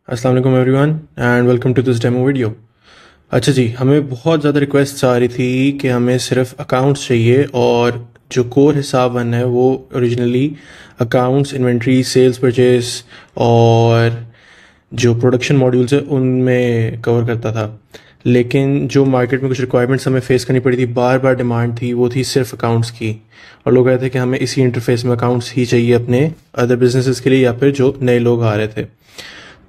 अस्सलाम वालेकुम everyone and welcome to this demo video. अच्छा जी, हमें बहुत ज़्यादा रिक्वेस्ट आ रही थी कि हमें सिर्फ अकाउंट्स चाहिए और जो कोर हिसाब वन है वो originally accounts, inventory, sales, purchase और जो प्रोडक्शन मॉड्यूल्स है उनमें कवर करता था। लेकिन जो मार्केट में कुछ रिक्वायरमेंट्स हमें फेस करनी पड़ी थी, बार बार डिमांड थी, वो थी सिर्फ अकाउंट्स की। और लोग कहते थे कि हमें इसी इंटरफेस में अकाउंट्स ही चाहिए अपने अदर बिजनेसेस के लिए या फिर जो नए लोग आ रहे थे।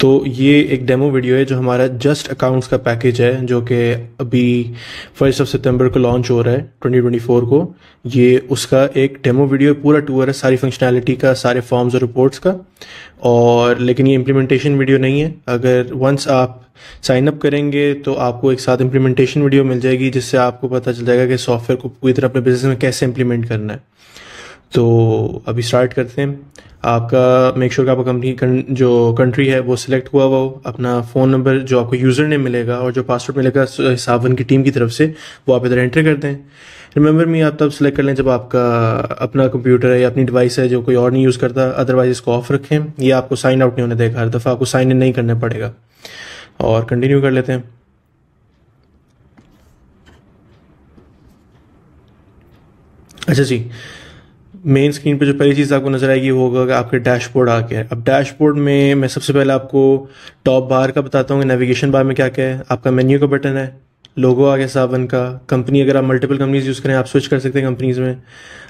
तो ये एक डेमो वीडियो है जो हमारा जस्ट अकाउंट्स का पैकेज है, जो कि अभी 1 सितंबर को लॉन्च हो रहा है 2024 को। ये उसका एक डेमो वीडियो पूरा टूर है, सारी फंक्शनैलिटी का, सारे फॉर्म्स और रिपोर्ट्स का। और लेकिन ये इम्प्लीमेंटेशन वीडियो नहीं है। अगर वंस आप साइन अप करेंगे तो आपको एक साथ इम्प्लीमेंटेशन वीडियो मिल जाएगी, जिससे आपको पता चल जाएगा कि सॉफ्टवेयर को पूरी तरह अपने बिजनेस में कैसे इम्प्लीमेंट करना है। तो अभी स्टार्ट करते हैं। आपका मेक श्योर कि आपका कंपनी जो कंट्री है वो सिलेक्ट हुआ हो, अपना फ़ोन नंबर जो आपको यूज़र नेम मिलेगा और जो पासवर्ड मिलेगा हिसाबन की टीम की तरफ से, वो आप इधर एंटर कर दें। रिमेंबर मी आप तब सेलेक्ट कर लें जब आपका अपना कंप्यूटर है या अपनी डिवाइस है जो कोई और नहीं यूज़ करता, अदरवाइज इसको ऑफ रखें। ये आपको साइन आउट नहीं होने देगा, हर दफ़ा आपको साइन इन नहीं करना पड़ेगा। और कंटिन्यू कर लेते हैं। अच्छा जी, मेन स्क्रीन पे जो पहली चीज़ आपको नज़र आएगी वो होगा कि आपके डैशबोर्ड आ गया है। अब डैशबोर्ड में मैं सबसे पहले आपको टॉप बार का बताता हूँ कि नेविगेशन बार में क्या क्या है। आपका मेन्यू का बटन है, लोगो आ गया सावन का, कंपनी अगर आप मल्टीपल कंपनीज यूज़ करें आप स्विच कर सकते हैं कंपनीज में।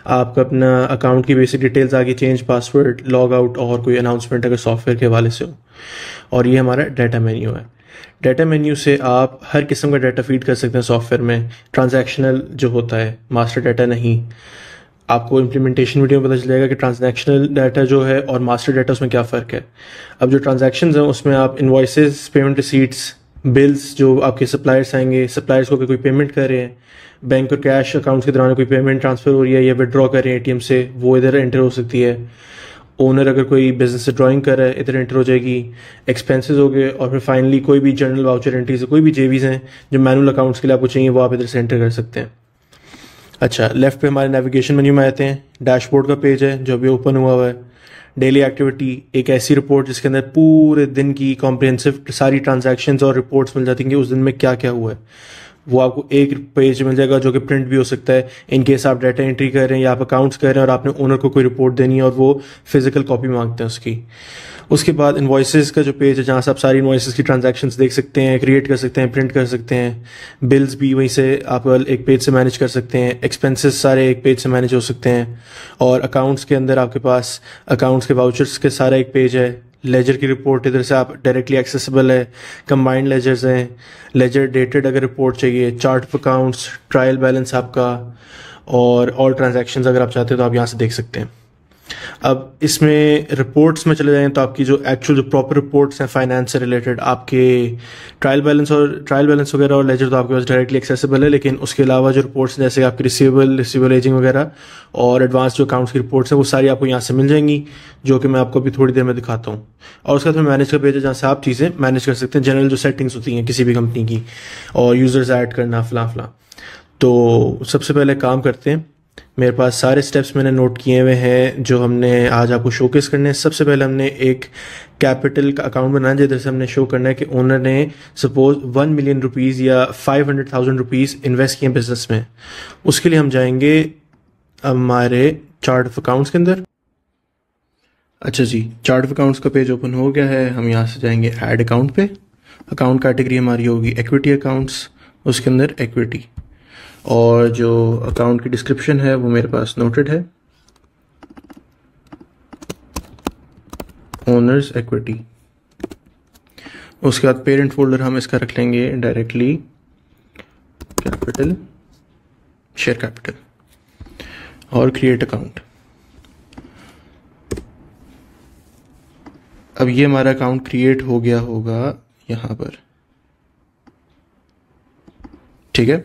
आपका अपना अकाउंट की बेसिक डिटेल्स आ गई, चेंज पासवर्ड, लॉग आउट और कोई अनाउंसमेंट अगर सॉफ्टवेयर के हवाले से हो। और ये हमारा डाटा मेन्यू है। डाटा मेन्यू से आप हर किस्म का डाटा फीड कर सकते हैं सॉफ्टवेयर में। ट्रांजैक्शनल जो होता है, मास्टर डाटा नहीं। आपको इम्प्लीमेंटेशन वीडियो में पता चल जाएगा कि ट्रांजैक्शनल डाटा जो है और मास्टर डाटा उसमें क्या फ़र्क है। अब जो ट्रांजैक्शंस हैं उसमें आप इन्वॉइसेस, पेमेंट रिसीट्स, बिल्स, जो आपके सप्लायर्स आएंगे, सप्लायर्स को कोई पेमेंट कर रहे हैं, बैंक और कैश अकाउंट्स के दौरान कोई पेमेंट ट्रांसफ़र हो रही है या विड्रॉ कर रहे हैं एटीएम से, वो इधर एंटर हो सकती है। ओनर अगर कोई बिजनेस से ड्राइंग कर रहा है इधर एंटर हो जाएगी। एक्सपेंसेस हो गए और फिर फाइनली कोई भी जर्नल वाउचर एंट्रीज, कोई भी जेवीज हैं जो मैनुअल अकाउंट्स के लिए आपको चाहिए, वो आप इधर से एंटर कर सकते हैं। अच्छा, लेफ्ट पे हमारे नेविगेशन मेन्यू में आते हैं। डैशबोर्ड का पेज है जो अभी ओपन हुआ हुआ है। डेली एक्टिविटी, एक ऐसी रिपोर्ट जिसके अंदर पूरे दिन की कॉम्प्रिहेंसिव सारी ट्रांजैक्शंस और रिपोर्ट्स मिल जाती हैं कि उस दिन में क्या क्या हुआ है। वो आपको एक पेज मिल जाएगा जो कि प्रिंट भी हो सकता है इन केस आप डाटा एंट्री कर रहे हैं या आप अकाउंट्स कर रहे हैं और आपने ओनर को कोई रिपोर्ट देनी है और वो फिजिकल कॉपी मांगते हैं उसकी। उसके बाद इन्वॉइसेस का जो पेज है जहाँ से आप सारी इन्वॉइसेस की ट्रांजैक्शंस देख सकते हैं, क्रिएट कर सकते हैं, प्रिंट कर सकते हैं। बिल्स भी वहीं से आप एक पेज से मैनेज कर सकते हैं। एक्सपेंसेस सारे एक पेज से मैनेज हो सकते हैं। और अकाउंट्स के अंदर आपके पास अकाउंट्स के वाउचर्स के सारा एक पेज है। लेजर की रिपोर्ट इधर से आप डायरेक्टली एक्सेसिबल है। कंबाइंड लेजर्स हैं, लेजर डेटेड अगर रिपोर्ट चाहिए, chart of accounts, trial balance आपका, और ऑल ट्रांजैक्शंस अगर आप चाहते हैं तो आप यहाँ से देख सकते हैं। अब इसमें रिपोर्ट्स में चले जाएं तो आपकी जो एक्चुअल जो प्रॉपर रिपोर्ट्स हैं फाइनेंस से रिलेटेड, आपके ट्रायल बैलेंस वगैरह और लेजर तो आपके पास डायरेक्टली एक्सेसिबल है। लेकिन उसके अलावा जो रिपोर्ट्स हैं जैसे आपकी रिसीवेबल एजिंग वगैरह और एडवांस जो अकाउंट्स की रिपोर्ट्स हैं वो सारी आपको यहाँ से मिल जाएंगी, जो कि मैं आपको अभी थोड़ी देर में दिखाता हूँ। और उसके बाद में मैनेज का पेज है जहाँ से आप चीज़ें मैनेज कर सकते हैं, जनरल जो सेटिंग्स होती हैं किसी भी कंपनी की, और यूज़र्स ऐड करना फला फला। तो सबसे पहले काम करते हैं। मेरे पास सारे स्टेप्स मैंने नोट किए हुए हैं जो हमने आज आपको शोकेस करने हैं। सबसे पहले हमने एक कैपिटल का अकाउंट बनाना है जिधर से हमने शो करना है कि ओनर ने सपोज 1 मिलियन रुपीज़ या 500,000 रुपीज़ इन्वेस्ट किए बिजनेस में। उसके लिए हम जाएंगे हमारे चार्ट ऑफ अकाउंट्स के अंदर। अच्छा जी, चार्ट ऑफ अकाउंट्स का पेज ओपन हो गया है। हम यहाँ से जाएंगे ऐड अकाउंट पे। अकाउंट कैटेगरी हमारी होगी इक्विटी अकाउंट्स, उसके अंदर इक्विटी। और जो अकाउंट की डिस्क्रिप्शन है वो मेरे पास नोटेड है, ओनर्स इक्विटी। उसके बाद पेरेंट फोल्डर हम इसका रख लेंगे डायरेक्टली कैपिटल, शेयर कैपिटल, और क्रिएट अकाउंट। अब ये हमारा अकाउंट क्रिएट हो गया होगा यहाँ पर, ठीक है।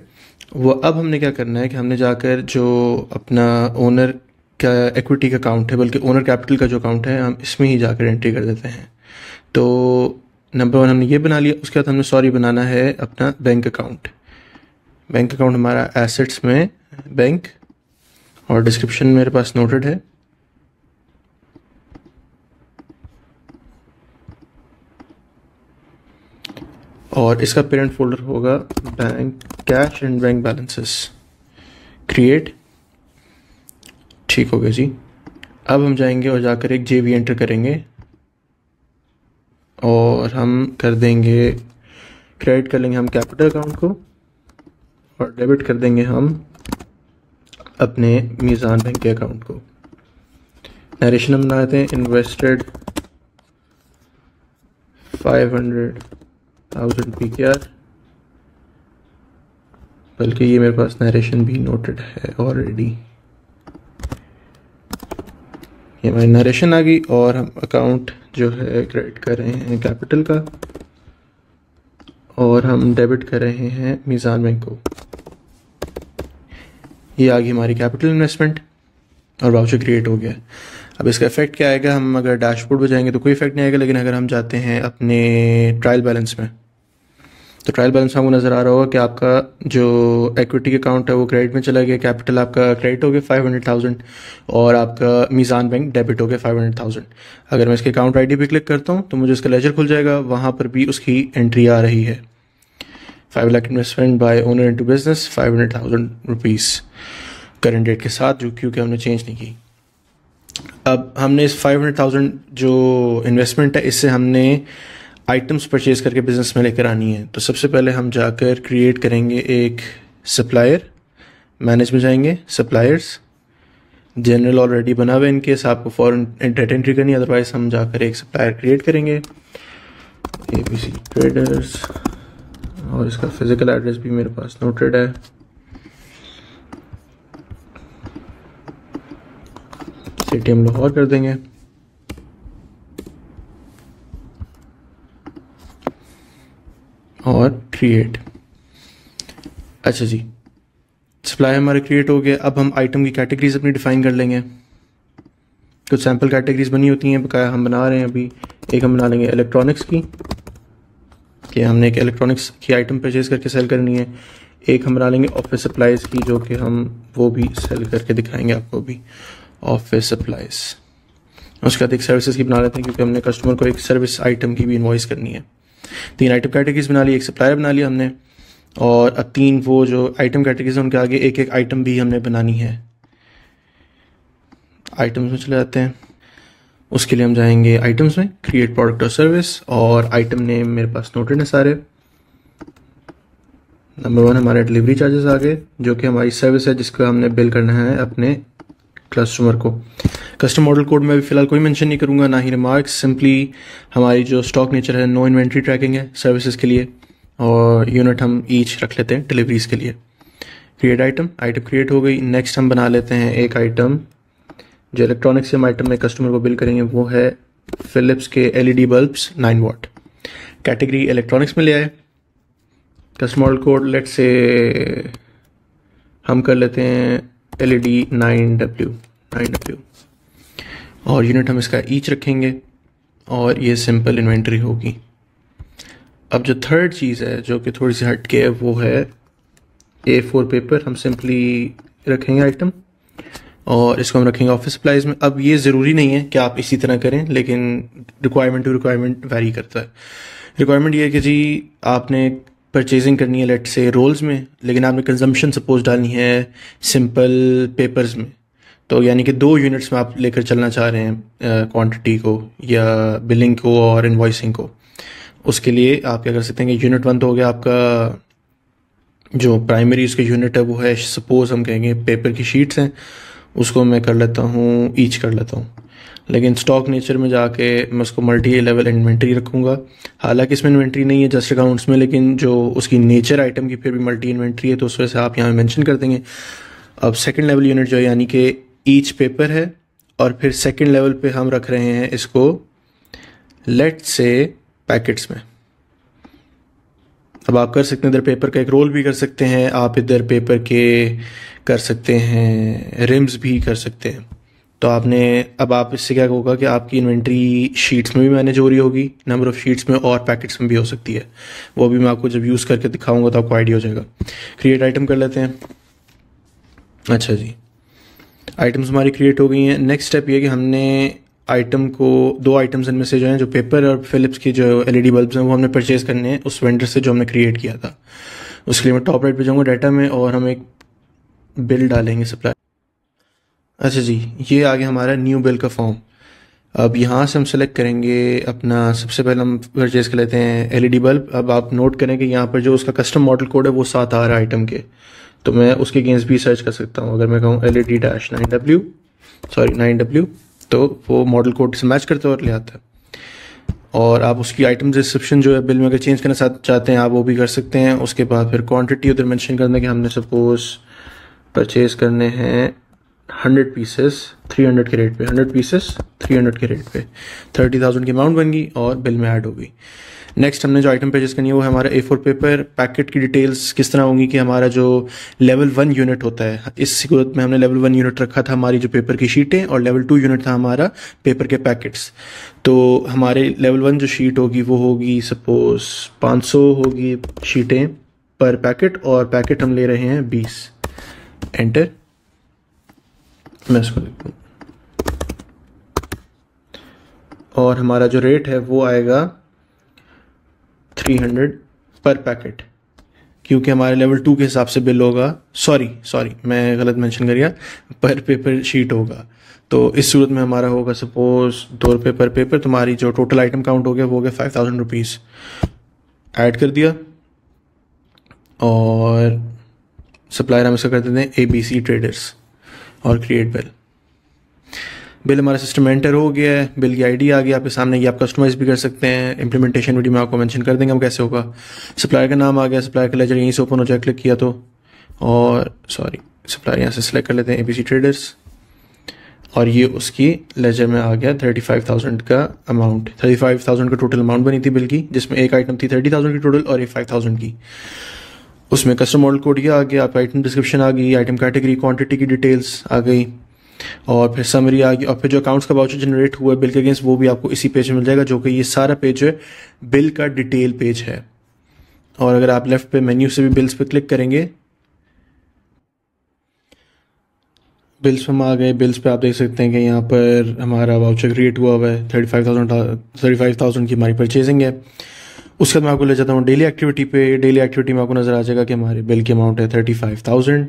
वो अब हमने क्या करना है कि हमने जाकर जो अपना ओनर का इक्विटी का अकाउंट है, बल्कि ओनर कैपिटल का जो अकाउंट है, हम इसमें ही जाकर एंट्री कर देते हैं। तो नंबर 1 हमने ये बना लिया। उसके बाद हमने बनाना है अपना बैंक अकाउंट। बैंक अकाउंट हमारा एसेट्स में बैंक, और डिस्क्रिप्शन मेरे पास नोटेड है। और इसका पेरेंट फोल्डर होगा bank cash and bank balances. Create, ठीक हो गया जी। अब हम जाएंगे और जाकर एक जेवी एंटर करेंगे और हम कर देंगे, क्रेडिट कर लेंगे हम कैपिटल अकाउंट को और डेबिट कर देंगे हम अपने मीज़ान बैंक के अकाउंट को। नरेशन हम बना देते हैं इन्वेस्टेड 500,000 PKR, बल्कि ये मेरे पास नरेशन भी नोटेड है ऑलरेडी। ये हमारी नरेशन आ गई और हम अकाउंट जो है क्रेडिट कर रहे हैं कैपिटल का और हम डेबिट कर रहे हैं मीज़ान बैंक को। ये आ गई हमारी कैपिटल इन्वेस्टमेंट और वाउचर क्रिएट हो गया। अब इसका इफेक्ट क्या आएगा, हम अगर डैशबोर्ड पर जाएंगे तो कोई इफेक्ट नहीं आएगा, लेकिन अगर हम जाते हैं अपने ट्रायल बैलेंस में तो ट्रायल बैलेंस में आपको नज़र आ रहा होगा कि आपका जो इक्विटी अकाउंट है वो क्रेडिट में चला गया, कैपिटल आपका क्रेडिट हो गया 500,000 और आपका मीज़ान बैंक डेबिट हो गया 500,000। अगर मैं इसके अकाउंट आईडी पे क्लिक करता हूँ तो मुझे इसका लेजर खुल जाएगा, वहाँ पर भी उसकी एंट्री आ रही है 5 lakh investment by owner into business 500,000 rupees current date के साथ, जो क्योंकि हमने चेंज नहीं की। अब हमने इस 500,000 जो इन्वेस्टमेंट है इससे हमने आइटम्स परचेज करके बिजनेस में लेकर आनी है। तो सबसे पहले हम जाकर क्रिएट करेंगे एक सप्लायर, मैनेज में जाएंगे, सप्लायर्स, जनरल ऑलरेडी बना हुआ है, इनकेस आपको फॉरन डेटा एंट्री करनी है, अदरवाइज हम जाकर एक सप्लायर क्रिएट करेंगे ABC ट्रेडर्स और इसका फिजिकल एड्रेस भी मेरे पास नोटेड है। सिटी हम लाहौर कर देंगे और क्रिएट। अच्छा जी, सप्लाई हमारा क्रिएट हो गया। अब हम आइटम की कैटेगरीज अपनी डिफाइन कर लेंगे। कुछ सैम्पल कैटेगरीज बनी होती हैं, बकाया हम बना रहे हैं अभी। एक हम बना लेंगे इलेक्ट्रॉनिक्स की, कि हमने एक इलेक्ट्रॉनिक्स की आइटम परचेज करके सेल करनी है। एक हम बना लेंगे ऑफिस सप्लाईज की, जो कि हम वो भी सेल करके दिखाएंगे आपको भी, ऑफिस सप्लाईज। उसके बाद एक सर्विसेज की बना लेते हैं, क्योंकि हमने कस्टमर को एक सर्विस आइटम की भी इन्वॉइस करनी है। 3 आइटम कैटेगरीज बना ली, एक सप्लायर बना लिया हमने, और अब 3 वो जो आइटम कैटेगरीज हैं उनके आगे एक एक आइटम भी हमने बनानी है। आइटम्स में चले जाते हैं, उसके लिए हम जाएंगे आइटम्स में, क्रिएट प्रोडक्ट और सर्विस, और आइटम नेम मेरे पास नोटेड है सारे। नंबर 1 हमारे डिलीवरी चार्जेस आ गए, जो कि हमारी सर्विस है जिसको हमने बिल करना है अपने कस्टमर को। कस्टम मॉडल कोड में भी फिलहाल कोई मेंशन नहीं करूंगा, ना ही रिमार्क्स। सिंपली हमारी जो स्टॉक नेचर है, नो इन्वेंट्री ट्रैकिंग है सर्विसेज के लिए, और यूनिट हम ईच रख लेते हैं डिलीवरीज के लिए। क्रिएट आइटम, आइटम क्रिएट हो गई। नेक्स्ट हम बना लेते हैं एक आइटम जो इलेक्ट्रॉनिक्स से हम आइटम में कस्टमर को बिल करेंगे, वो है फिलिप्स के LED बल्ब्स 9 वाट। कैटेगरी इलेक्ट्रॉनिक्स में ले आए। Custom model code let's say हम कर लेते हैं LED 9W, और यूनिट हम इसका ईच रखेंगे, और ये सिंपल इन्वेंट्री होगी। अब जो थर्ड चीज़ है जो कि थोड़ी सी हट के है, वो है A4 पेपर। हम सिंपली रखेंगे आइटम, और इसको हम रखेंगे ऑफिस सप्लाईज में। अब ये ज़रूरी नहीं है कि आप इसी तरह करें, लेकिन रिक्वायरमेंट टू रिक्वायरमेंट वैरी करता है। रिक्वायरमेंट ये है कि जी आपने परचेजिंग करनी है लेट से रोल्स में, लेकिन आपने कंजम्पशन सपोज डालनी है सिंपल पेपर्स में, तो यानी कि 2 यूनिट्स में आप लेकर चलना चाह रहे हैं क्वांटिटी को या बिलिंग को और इन्वॉइसिंग को। उसके लिए आप क्या कर सकते हैं कि यूनिट 1 तो हो गया आपका, जो प्राइमरी उसके यूनिट है वो है, सपोज हम कहेंगे पेपर की शीट्स हैं, उसको मैं कर लेता हूँ ईच कर लेता हूँ। लेकिन स्टॉक नेचर में जाके मैं उसको मल्टी लेवल इन्वेंट्री रखूँगा। हालांकि इसमें इन्वेंट्री नहीं है जस्ट अकाउंट्स में, लेकिन जो उसकी नेचर आइटम की फिर भी मल्टी इन्वेंट्री है, तो उस वजह से आप यहाँ मेंशन कर देंगे। अब सेकंड लेवल यूनिट जो है, यानी कि ईच पेपर है, और फिर सेकंड लेवल पे हम रख रहे हैं इसको लेट से पैकेट्स में। अब आप कर सकते हैं इधर पेपर का एक रोल भी कर सकते हैं, आप इधर पेपर के कर सकते हैं रिम्स भी कर सकते हैं। तो आपने अब आप इससे क्या होगा कि आपकी इन्वेंट्री शीट्स में भी मैनेज हो रही होगी, नंबर ऑफ शीट्स में, और पैकेट्स में भी हो सकती है। वो भी मैं आपको जब यूज़ करके दिखाऊंगा तो आपको आइडिया हो जाएगा। क्रिएट आइटम कर लेते हैं। अच्छा जी, आइटम्स हमारी क्रिएट हो गई हैं। नेक्स्ट स्टेप ये कि हमने आइटम को, दो आइटम्स इनमें से जो हैं, जो पेपर और फिलिप्स की जो एलईडी बल्ब्स हैं, वो हमने परचेज़ करने हैं उस वेंडर से जो हमने क्रिएट किया था। उसके लिए मैं टॉप राइट पे जाऊँगा डाटा में, और हम एक बिल डालेंगे सप्लाई। अच्छा जी, ये आ गया हमारा न्यू बिल का फॉर्म। अब यहाँ से हम सेलेक्ट करेंगे अपना, सबसे पहले हम परचेज कर लेते हैं एलईडी बल्ब। अब आप नोट करें कि यहाँ पर जो उसका कस्टम मॉडल कोड है वो 7 आ रहा है आइटम के, तो मैं उसके अगेंस्ट भी सर्च कर सकता हूँ। अगर मैं कहूँ LED-9W, तो वो मॉडल कोड से मैच करते हुए ले आता है। और आप उसकी आइटम डिस्क्रिप्शन जो है बिल में अगर चेंज करना चाहते हैं आप वो भी कर सकते हैं। उसके बाद फिर क्वांटिटी उधर मेंशन करना कि हमने सपोज परचेज करने हैं 100 पीसेस 300 के रेट पे, 100 पीसेस 300 के रेट पे, 30,000 की अमाउंट बन गई और बिल में ऐड हो गई। नेक्स्ट हमने जो आइटम परचेज करनी है वो है हमारा A4 पेपर। पैकेट की डिटेल्स किस तरह होंगी कि हमारा जो लेवल 1 यूनिट होता है, इस सूरत में हमने लेवल 1 यूनिट रखा था हमारी जो पेपर की शीटें, और लेवल 2 यूनिट था हमारा पेपर के पैकेट्स। तो हमारे लेवल 1 जो शीट होगी वो होगी सपोज 500 होगी शीटें पर पैकेट, और पैकेट हम ले रहे हैं 20। एंटर, मैं इसको लिख दूँ, और हमारा जो रेट है वो आएगा 300 पर पैकेट, क्योंकि हमारे लेवल 2 के हिसाब से बिल होगा। सॉरी मैं गलत मेंशन कर गया, पर पेपर शीट होगा। तो इस सूरत में हमारा होगा सपोज 2 रुपये पर पेपर। तुम्हारी जो टोटल आइटम काउंट हो गया वो हो गया 5000 रुपीज़। ऐड कर दिया, और सप्लायर हम इसका कर देते हैं ABC ट्रेडर्स, और क्रिएट बिल। बिल हमारा सिस्टम एंटर हो गया है, बिल की आईडी आ गया आपके सामने, ये आप कस्टमाइज भी कर सकते हैं। इंप्लीमेंटेशन वीडियो में आपको मेंशन कर देंगे हम कैसे होगा। सप्लायर का नाम आ गया, सप्लायर का लेजर यहीं से ओपन हो जाए क्लिक किया तो, और सप्लायर यहाँ से सिलेक्ट कर लेते हैं ABC ट्रेडर्स, और ये उसकी लेजर में आ गया 35,000 का अमाउंट। 35,000 का टोटल अमाउंट बनी थी बिल की, जिसमें एक आइटम थी 30,000 की टोटल और एक 5,000 की। उसमें कस्टम मॉडल कोड ये आ गया, आप आइटम डिस्क्रिप्शन आ गई, आइटम कैटेगरी, क्वांटिटी की डिटेल्स आ गई, और फिर समरी आ गई, और फिर जो अकाउंट्स का वाउचर जनरेट हुआ है बिल के अगेंस्ट वो भी आपको इसी पेज में मिल जाएगा, जो कि ये सारा पेज है बिल का डिटेल पेज है। और अगर आप लेफ्ट पे मेन्यू से भी बिल्स पे क्लिक करेंगे, बिल्स पे हम आ गए। बिल्स पे आप देख सकते हैं कि यहाँ पर हमारा वाउचर क्रिएट हुआ है, 35,000 की हमारी परचेजिंग है। उसके बाद मैं आपको ले जाता हूँ डेली एक्टिविटी पे। डेली एक्टिविटी में आपको नज़र आ जाएगा कि हमारे बिल की अमाउंट है 35,000,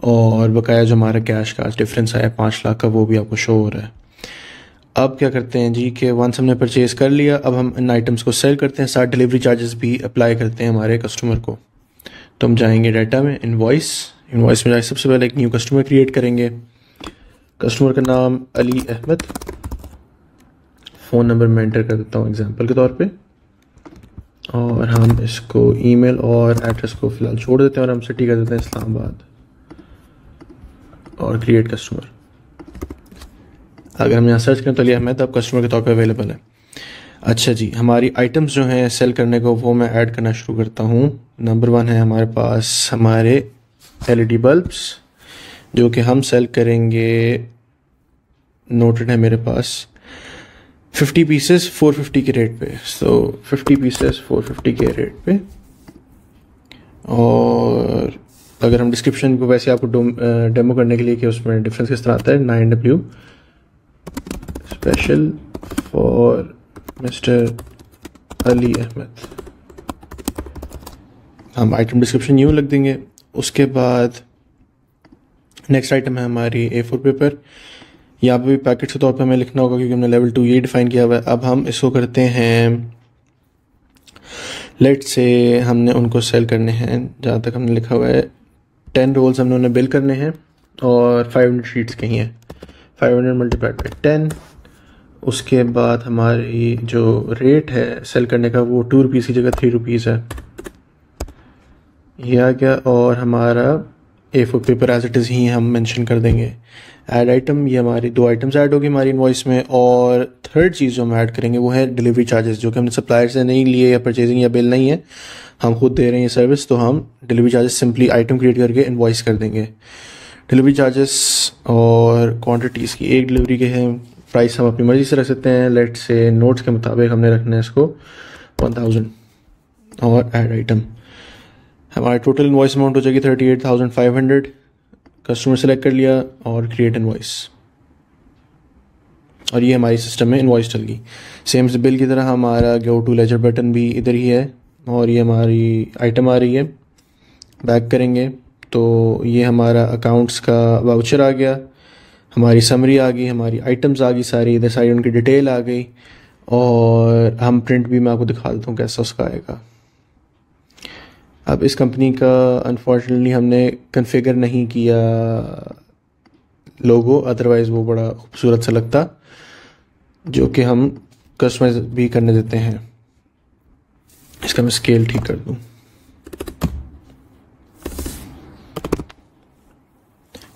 और बकाया जो हमारा कैश का डिफरेंस आया 5 लाख का वो भी आपको शो हो रहा है। अब क्या करते हैं जी कि वंस हमने परचेज़ कर लिया, अब हम इन आइटम्स को सेल करते हैं, साथ डिलीवरी चार्जेस भी अप्लाई करते हैं हमारे कस्टमर को। तो हम जाएंगे डाटा में, इनवॉइस में जाए सबसे पहले एक न्यू कस्टमर क्रिएट करेंगे। कस्टमर का नाम अली अहमद, फ़ोन नंबर मैं एंटर कर देता हूँ एग्जाम्पल के तौर पे, और हम इसको ईमेल और एड्रेस को फ़िलहाल छोड़ देते हैं, और हम सिटी कर देते हैं इस्लामाबाद, और क्रिएट कस्टमर। अगर हम यहाँ सर्च करें तो अली अहमद अब कस्टमर के तौर पे अवेलेबल है। अच्छा जी, हमारी आइटम्स जो हैं सेल करने को वो मैं ऐड करना शुरू करता हूँ। नंबर 1 है हमारे पास हमारे LED बल्ब्स, जो कि हम सेल करेंगे, नोटेड है मेरे पास 50 पीसेस 450 के रेट पे। सो 50 पीसेस 450 के रेट पे। और अगर हम डिस्क्रिप्शन को वैसे आपको डेमो करने के लिए कि उसमें डिफरेंस किस तरह आता है, 9W special for mister Ali Ahmed, हम आइटम डिस्क्रिप्शन यूँ लिख देंगे। उसके बाद नेक्स्ट आइटम है हमारी A4 पेपर। यहाँ पे भी पैकेट के तौर पे हमें लिखना होगा क्योंकि हमने लेवल 2 ये डिफाइन किया हुआ है। अब हम इसको करते हैं, लेट से हमने उनको सेल करने हैं, जहाँ तक हमने लिखा हुआ है 10 रोल्स हमने उन्हें बिल करने हैं, और 500 शीट्स कहीं हैं, 500 मल्टीप्लाइड बाई 10। उसके बाद हमारी जो रेट है सेल करने का वो 2 रुपीज़ की जगह 3 रुपीज़ है, ये आ गया। और हमारा A4 paper as it is ही हम मेंशन कर देंगे। ऐड आइटम, ये हमारी 2 आइटम्स ऐड होगी हमारी इनवॉइस में। और थर्ड चीज़ जो हम ऐड करेंगे वो है डिलीवरी चार्जेस, जो कि हमने सप्लायर से नहीं लिए, या परचेजिंग या बिल नहीं है, हम खुद दे रहे हैं ये सर्विस, तो हम delivery charges simply item create करके इनवॉइस कर देंगे। डिलीवरी चार्जेस और क्वांटिटीज़ की एक डिलीवरी के हैं, प्राइस हम अपनी मर्ज़ी से रख सकते हैं। लेट से नोट्स के मुताबिक हमने रखना है इसको 1000, और ऐड आइटम। हमारा टोटल इनवॉइस अमाउंट हो जाएगी 38,500। कस्टमर सेलेक्ट कर लिया और क्रिएट इनवॉइस। और ये हमारी सिस्टम में इन्वॉइस चल गई। सेम से बिल की तरह हमारा गो टू लेजर बटन भी इधर ही है और ये हमारी आइटम आ रही है। बैक करेंगे तो ये हमारा अकाउंट्स का वाउचर आ गया, हमारी समरी आ गई, हमारी आइटम्स आ गई सारी, इधर सारी उनकी डिटेल आ गई और हम प्रिंट भी मैं आपको दिखा देता हूँ कैसा उसका आएगा। अब इस कंपनी का अनफॉर्चुनेटली हमने कन्फिगर नहीं किया लोगो, अदरवाइज़ वो बड़ा खूबसूरत सा लगता, जो कि हम कस्टमाइज भी करने देते हैं। इसका मैं स्केल ठीक कर दूँ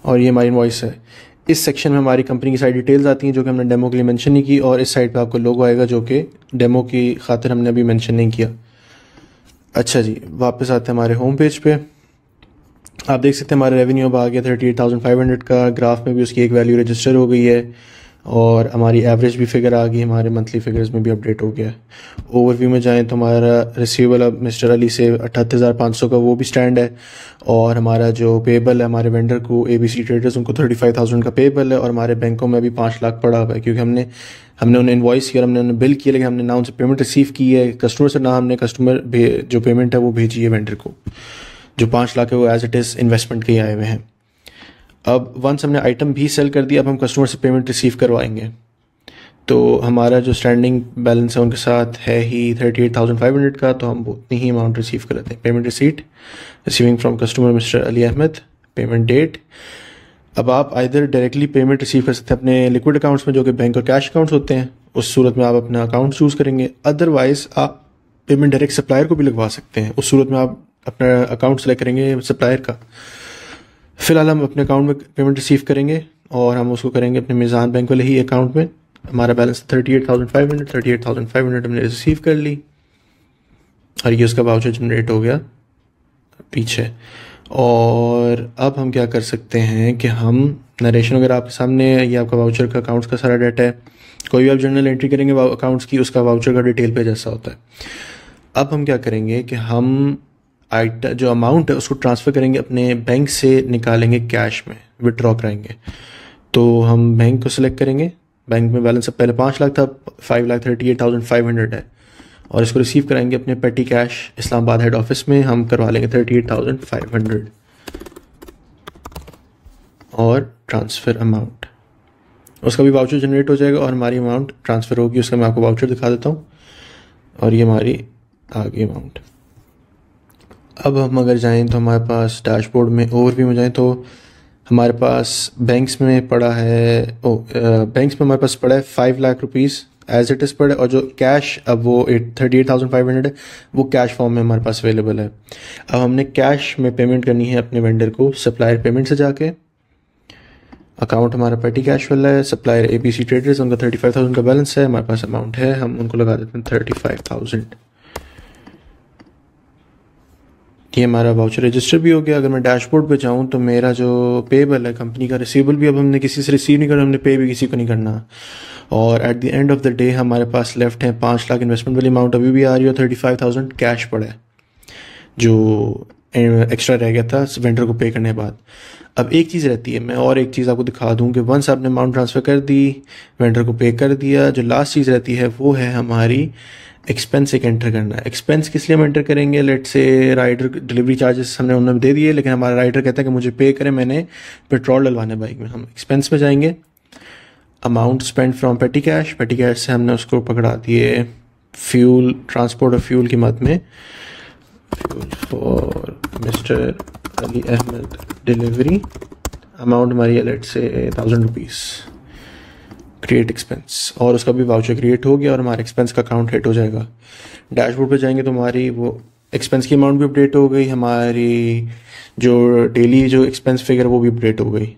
और ये हमारी इनवॉइस है। इस सेक्शन में हमारी कंपनी की सारी डिटेल्स आती हैं जो कि हमने डेमो के लिए मेंशन नहीं की, और इस साइड पे आपको लोगो आएगा जो कि डेमो की खातिर हमने अभी मेंशन नहीं किया। अच्छा जी, वापस आते हैं हमारे होम पेज पे। आप देख सकते हैं हमारा रेवेन्यू अब आ गया 38,500 का। ग्राफ में भी उसकी एक वैल्यू रजिस्टर हो गई है और हमारी एवरेज भी फिगर आ गई, हमारे मंथली फिगर्स में भी अपडेट हो गया है। ओवरव्यू में जाएं तो हमारा रिसीवेबल अब मिस्टर अली से 78,500 का वो भी स्टैंड है, और हमारा जो पेबल है हमारे वेंडर को ABC ट्रेडर्स उनको 35,000 का पेबल है, और हमारे बैंकों में भी 5 लाख पड़ा हुआ है क्योंकि हमने उन्हें इन्वॉइस किया, हमने उन्हें बिल किया, लेकिन हमने ना उनसे पेमेंट रिसीव की है कस्टमर से, ना हमने कस्टमर जो पेमेंट है वो भेजी है वेंडर को। जो 5 लाख है वो एज इट इज़ इन्वेस्टमेंट के ही आए हुए हैं। अब वंस हमने आइटम भी सेल कर दिया, अब हम कस्टमर से पेमेंट रिसीव करवाएंगे, तो हमारा जो स्टैंडिंग बैलेंस है उनके साथ है ही 38,500 का, तो हम उतनी ही अमाउंट रिसीव कर लेते हैं। Payment receipt receiving from customer mister Ali Ahmed, payment date. अब आप आइदर डायरेक्टली पेमेंट रिसीव कर सकते हैं अपने लिक्विड अकाउंट्स में जो कि बैंक और कैश अकाउंट्स होते हैं, उस सूरत में आप अपना अकाउंट चूज़ करेंगे। अदरवाइज़ आप पेमेंट डायरेक्ट सप्लायर को भी लगवा सकते हैं, उस सूरत में आप अपना अकाउंट सेलेक्ट करेंगे सप्लायर का। फ़िलहाल हम अपने अकाउंट में पेमेंट रिसीव करेंगे और हम उसको करेंगे अपने मीज़ान बैंक वाले ही अकाउंट में। हमारा बैलेंस 38,500 हमने रिसीव कर ली और ये उसका वाउचर जनरेट हो गया पीछे। और अब हम क्या कर सकते हैं कि हम नरेशन वगैरह आपके सामने है, ये आपका वाउचर का अकाउंट्स का सारा डाटा है। कोई भी आप जर्नल एंट्री करेंगे अकाउंट्स की, उसका वाउचर का डिटेल पे जैसा होता है। अब हम क्या करेंगे कि हम जो अमाउंट है उसको ट्रांसफ़र करेंगे, अपने बैंक से निकालेंगे कैश में, विड्रॉ कराएंगे। तो हम बैंक को सिलेक्ट करेंगे, बैंक में बैलेंस अब पहले 5 लाख था, 5,38,500 है, और इसको रिसीव कराएंगे अपने पेटी कैश इस्लामाबाद हेड ऑफिस में। हम करवा लेंगे 38,500 और ट्रांसफ़र अमाउंट, उसका भी वाउचर जनरेट हो जाएगा और हमारी अमाउंट ट्रांसफ़र होगी। उसका मैं आपको वाउचर दिखा देता हूँ और ये हमारी आ गई अमाउंट। अब हम अगर जाएं तो हमारे पास डैशबोर्ड में ओवरव्यू में जाएं तो हमारे पास बैंक्स में पड़ा है बैंक्स में हमारे पास पड़ा है 5 lakh rupees as it is पड़ा है, और जो कैश अब वो 38,500 है वो कैश फॉर्म में हमारे पास अवेलेबल है। अब हमने कैश में पेमेंट करनी है अपने वेंडर को सप्लायर पेमेंट से जाके। अकाउंट हमारा पेटी कैश वाला है, सप्लायर ABC ट्रेडर्स, उनका 35,000 का बैलेंस है, हमारे पास अमाउंट है, हम उनको लगा देते हैं 35,000। ये हमारा वाउचर रजिस्टर भी हो गया। अगर मैं डैशबोर्ड पे जाऊँ तो मेरा जो पेबल है कंपनी का रिसीवेबल भी अब हमने किसी से रिसीव नहीं करना, हमने पे भी किसी को नहीं करना, और at the end of the day हमारे पास लेफ्ट है 5 लाख इन्वेस्टमेंट वाली अमाउंट अभी भी आ रही है, 35,000 कैश पड़ा है जो एक्स्ट्रा रह गया था वेंडर को पे करने के बाद। अब एक चीज़ रहती है, मैं और एक चीज़ आपको दिखा दूँ कि वंस आपने अमाउंट ट्रांसफ़र कर दी, वेंडर को पे कर दिया, जो लास्ट चीज़ रहती है वो है हमारी एक्सपेंस एक एंटर करना है। एक्सपेंस किस लिए हम एंटर करेंगे, लेट से राइडर डिलीवरी चार्जेस हमने उन्हें दे दिए, लेकिन हमारा राइडर कहता है कि मुझे पे करें, मैंने पेट्रोल डलवाना बाइक में। हम एक्सपेंस में जाएंगे, अमाउंट स्पेंड फ्रॉम पेटी कैश, पेटी कैश से हमने उसको पकड़ा दिए फ्यूल, ट्रांसपोर्ट और फ्यूल की मद में, fuel for mister Ali Ahmed delivery, amount हमारी लेट से 1,000 रुपीज़, क्रिएट एक्सपेंस, और उसका भी वाउचर क्रिएट हो गया और हमारे एक्सपेंस का अकाउंट हिट हो जाएगा। डैशबोर्ड पे जाएंगे तो हमारी वो एक्सपेंस की अमाउंट भी अपडेट हो गई, हमारी जो डेली जो एक्सपेंस फिगर वो भी अपडेट हो गई।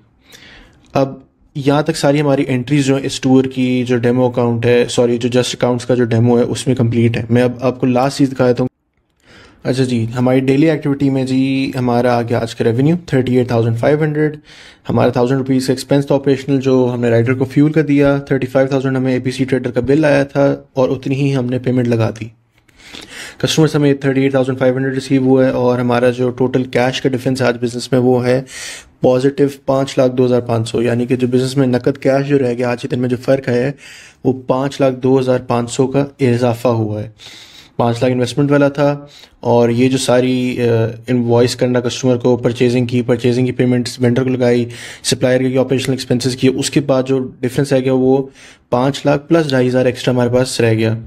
अब यहाँ तक सारी हमारी एंट्रीज जो है इस टूर की, जो डेमो अकाउंट है, सॉरी जो जस्ट अकाउंट्स का जो डेमो है उसमें कंप्लीट है। मैं अब आपको लास्ट चीज़ दिखाया था। अच्छा जी, हमारी डेली एक्टिविटी में जी हमारा आ गया आज का रेवेन्यू 38,500, हमारा 1,000 रुपीज़ का एक्सपेंस था ऑपरेशनल जो हमने राइडर को फ्यूल का दिया, 35,000 हमें ABC ट्रेडर का बिल आया था और उतनी ही हमने पेमेंट लगा दी। कस्टमर से हमें 38,500 रिसीव हुआ है और हमारा जो टोटल कैश का डिफरेंस है आज बिजनेस में वो है पॉजिटिव 5,02,500, यानी कि जो बिजनेस में नकद कैश जो रह गया आज के दिन में जो फ़र्क है वो 5,02,500 का इजाफा हुआ है। 5 लाख इन्वेस्टमेंट वाला था और ये जो सारी इनवॉइस करना कस्टमर को, परचेजिंग की पेमेंट्स वेंडर को लगाई, सप्लायर की ऑपरेशनल एक्सपेंसेस किए, उसके बाद जो डिफरेंस रह गया वो 5 लाख प्लस 2,500 एक्स्ट्रा हमारे पास रह गया।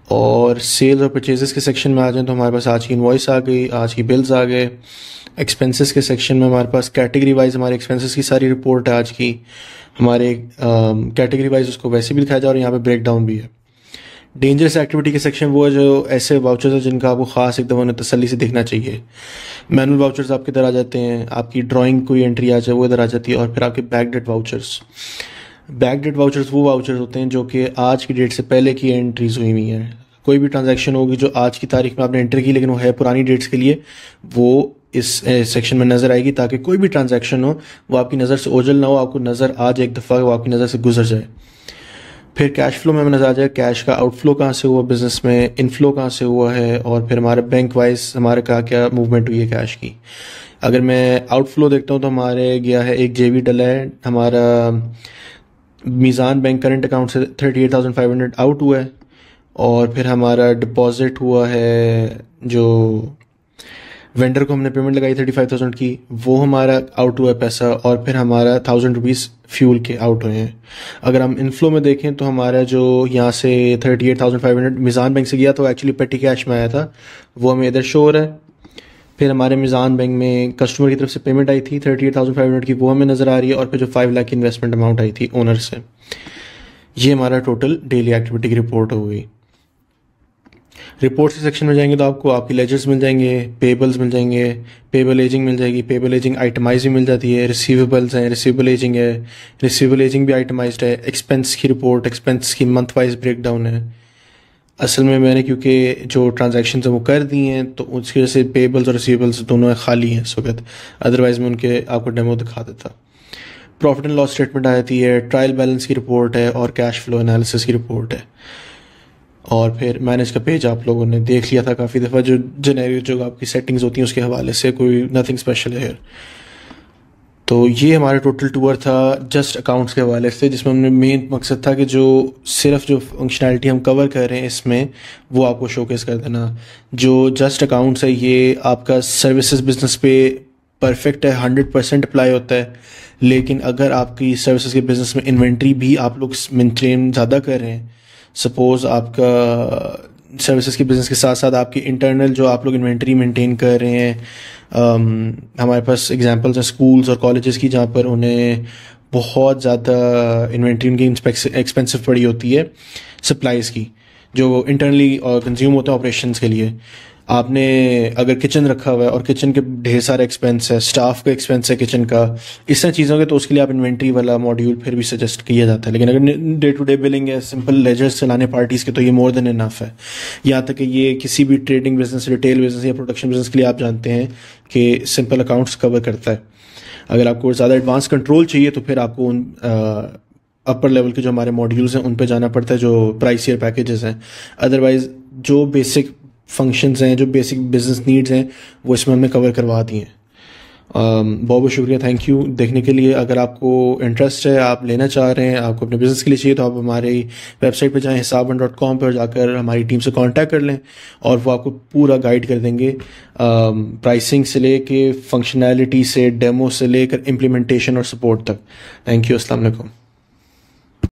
और सेल्स और परचेजेस के सेक्शन में आ जाएं तो हमारे पास आज की इनवॉइस आ गई, आज की बिल्स आ गए। एक्सपेंसेस के सेक्शन में हमारे पास कैटेगरी वाइज हमारे एक्सपेंसेस की सारी रिपोर्ट है आज की, हमारे कैटेगरी वाइज उसको वैसे भी दिखाया जा रहा है, यहाँ पे ब्रेक डाउन भी है। डेंजरस एक्टिविटी के सेक्शन वो है जो ऐसे वाउचर्स हैं जिनका आपको ख़ास एकदम उन्हें तसल्ली से देखना चाहिए। मैनुअल वाउचर्स आपके इधर आ जाते हैं, आपकी ड्राइंग कोई एंट्री आ जाए वो इधर आ जाती है, और फिर आपके बैकडेट वाउचर्स वो वाउचर्स होते हैं जो कि आज की डेट से पहले की एंट्रीज हुई हुई हैं। कोई भी ट्रांजैक्शन होगी जो आज की तारीख में आपने एंटर की लेकिन वो है पुरानी डेट्स के लिए, वो इस सेक्शन में नज़र आएगी, ताकि कोई भी ट्रांजैक्शन हो वो आपकी नज़र से ओझल ना हो, आपको नज़र आ जाए एक दफ़ा, वो आपकी नज़र से गुजर जाए। फिर कैश फ्लो में हमें नज़र आ जाए कैश का आउटफ्लो कहाँ से हुआ बिजनेस में, इनफ्लो कहाँ से हुआ है, और फिर हमारे बैंक वाइज हमारे क्या क्या मूवमेंट हुई है कैश की। अगर मैं आउटफ्लो देखता हूँ तो हमारे गया है एक जेबी डला है, हमारा मीज़ान बैंक करंट अकाउंट से 38,500 आउट हुआ है, और फिर हमारा डिपॉजिट हुआ है जो वेंडर को हमने पेमेंट लगाई 35,000 की, वो हमारा आउट हुआ है पैसा, और फिर हमारा 1,000 रुपीज़ फ्यूल के आउट हुए हैं। अगर हम इनफ्लो में देखें तो हमारा जो यहाँ से 38,500 मीज़ान बैंक से गया तो एक्चुअली पेटी कैश में आया था, वो हमें इधर शो हो रहा है। फिर हमारे मीज़ान बैंक में कस्टमर की तरफ से पेमेंट आई थी 38,500 की, वो हमें नज़र आ रही है, और फिर जो 5 लाख की इन्वेस्टमेंट अमाउंट आई थी ओनर से। ये हमारा टोटल डेली एक्टिविटी की रिपोर्ट हो गई। रिपोर्ट्स के सेक्शन में जाएंगे तो आपको आपकी लेजर्स मिल जाएंगे, पेबल्स मिल जाएंगे, पेबल एजिंग मिल जाएगी, पेबल एजिंग आइटमाइज भी मिल जाती है, रिसीवेबल्स हैं, रिसीवेबल एजिंग है, रिसीवेबल एजिंग भी आइटमाइज्ड है, एक्सपेंस की रिपोर्ट, एक्सपेंस की मंथ वाइज ब्रेकडाउन है। असल में मैंने क्योंकि जो ट्रांजैक्शन हैं वो कर दी हैं तो उसकी वजह से पेबल्स और रिसीवेबल्स दोनों खाली हैं इस वक्त, अदरवाइज़ मैं उनके आपको डेमो दिखा देता। प्रॉफिट एंड लॉस स्टेटमेंट आती है, ट्रायल बैलेंस की रिपोर्ट है, और कैश फ्लो एनालिसिस की रिपोर्ट है। और फिर मैनेज का पेज आप लोगों ने देख लिया था काफ़ी दफ़ा, जो जेनेरिक जो आपकी सेटिंग्स होती हैं उसके हवाले से, कोई नथिंग स्पेशल है। तो ये हमारा टोटल टूर था जस्ट अकाउंट्स के हवाले से, जिसमें हमने मेन मकसद था कि जो सिर्फ जो फंक्शनैलिटी हम कवर कर रहे हैं इसमें वो आपको शोकेस कर देना। जो जस्ट अकाउंट्स है ये आपका सर्विसेज बिजनेस पे परफेक्ट है, 100% अप्लाई होता है, लेकिन अगर आपकी सर्विसेज के बिजनेस में इन्वेंट्री भी आप लोग मेंटेन ज़्यादा कर रहे हैं, सपोज़ आपका सर्विसेज के बिज़नेस के साथ साथ आपकी इंटरनल जो आप लोग इन्वेंट्री मेंटेन कर रहे हैं, हमारे पास एग्जांपल्स हैं स्कूल्स और कॉलेजेस की जहाँ पर उन्हें बहुत ज़्यादा इन्वेंट्री उनकी एक्सपेंसिव पड़ी होती है सप्लाईज़ की, जो इंटरनली कंज्यूम होता है ऑपरेशंस के लिए। आपने अगर किचन रखा हुआ है और किचन के ढेर सारे एक्सपेंस है, स्टाफ का एक्सपेंस है किचन का, इस तरह चीज़ों के, तो उसके लिए आप इन्वेंट्री वाला मॉड्यूल फिर भी सजेस्ट किया जाता है। लेकिन अगर डे टू डे बिलिंग है, सिंपल लेजर्स चलाने पार्टीज़ के, तो ये मोर देन इनफ है। यहाँ तक कि ये किसी भी ट्रेडिंग बिजनेस, रिटेल बिजनेस या प्रोडक्शन बिजनेस के लिए आप जानते हैं कि सिंपल अकाउंट्स कवर करता है। अगर आपको ज़्यादा एडवांस कंट्रोल चाहिए तो फिर आपको उन अपर लेवल के जो हमारे मॉड्यूल्स हैं उन पे जाना पड़ता है, जो प्राइसियर पैकेजेस हैं। अदरवाइज़ जो बेसिक फंक्शंस हैं, जो बेसिक बिजनेस नीड्स हैं, वो इसमें हमने कवर करवा दी हैं। बहुत बहुत शुक्रिया, थैंक यू देखने के लिए। अगर आपको इंटरेस्ट है, आप लेना चाह रहे हैं, आपको अपने बिज़नेस के लिए चाहिए, तो आप हमारी वेबसाइट पे जाएं, hisaban.com पर जाकर हमारी टीम से कांटेक्ट कर लें और वो आपको पूरा गाइड कर देंगे, प्राइसिंग से लेके फंक्शनैलिटी से, डेमो से लेकर इम्प्लीमेंटेशन और सपोर्ट तक। थैंक यू, अस्सलाम वालेकुम।